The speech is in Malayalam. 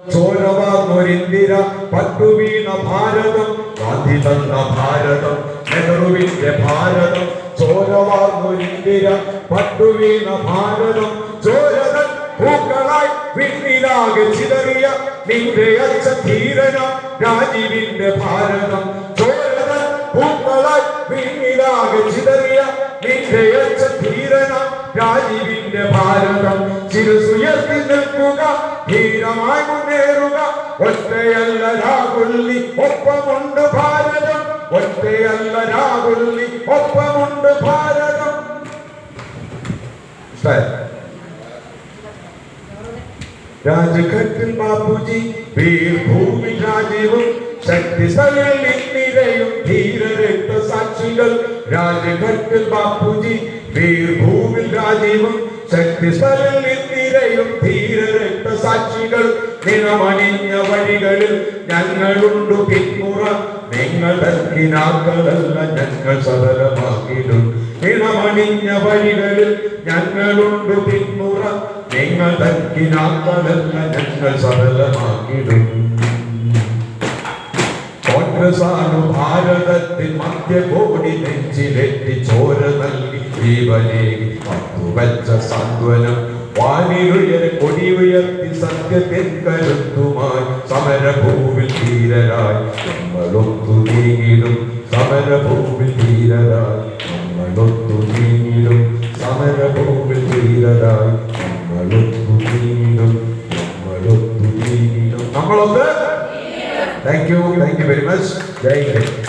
ചോരവാർന്നൊരിന്ദിര പട്ടുവീണ ഭാരതം, ഗാന്ധി തന്ന ഭാരതം, നെഹ്റുവിന്റെ ഭാരതം. ചോരവാർന്നൊരിന്ദിര പട്ടുവീണ ഭാരതം, ചോരതൻ പൂക്കളായി വിണ്ണിലാകെ ചിതറിയ നിന്റെ അച്ഛൻ ധീരന രാജീവിന്റെ ഭാരതം. ചോരതൻ പൂക്കളായി വിണ്ണിലാകെ ചിതറിയ നിന്റെ അച്ഛൻ ധീരന രാജീവിന്റെ ഭാരതം. ശിരസുയർത്തി നിൽക്കുക, ധീരമായി മുന്നേറുക, ഒറ്റയല്ല രാഹുലി ഒപ്പമുണ്ട് ഭാരതം, ഒറ്റയല്ല രാഹുലി ഒപ്പമുണ്ട് ഭാരതം. രാജ്ഘട്ടിൽ ബാപ്പുജി, വീർഭൂമി രാജീവും, ശക്തിസ്ഥലിൽ ഇന്ദിരയും ധീരരക്ത സാക്ഷികൾ. രാജ്ഘട്ടിൽ ബാപ്പുജി, വീർഭൂമിൽ രാജീവും, ശക്തിസ്ഥലിൽ ഇന്ദിരയും ധീരരക്ത സാക്ഷികൾ. നിണമണിഞ്ഞ വഴികളിൽ ഞങ്ങളുണ്ടു പിന്മുറ, നിങ്ങൾ തർക്കിനാക്കളല്ല ഞങ്ങൾ സഫലമാക്കിടും. നിണമണിഞ്ഞ വഴികളിൽ ഞങ്ങളുണ്ടു പിന്മുറ, നിങ്ങൾ തർക്കിനാക്കളല്ല ഞങ്ങൾ സഫലമാക്കിടും. കോൺഗ്രസാണ് ഭാരതത്തിൽ മധ്യകോടി നെഞ്ചിലെത്തി ചോര നൽകി ജീവനേകി പത്തുവച്ച സാന്ത്വനം. വാനിലുയരെ കൊടി ഉയർത്തി സത്യത്തിൻ കരുത്തുമായി സമരഭൂവിൽ ധീരരായി നമ്മളൊത്തു നീങ്ങിടും. സമരഭൂവിൽ ധീരരായി നമ്മളൊത്തു നീങ്ങിടും. സമരഭൂവിൽ ധീരരായി നമ്മളൊത്തു നീങ്ങിടും. നമ്മളൊത്തു നീങ്ങിടും. നമ്മളൊത്ത്. Thank you very much. Jai Hind.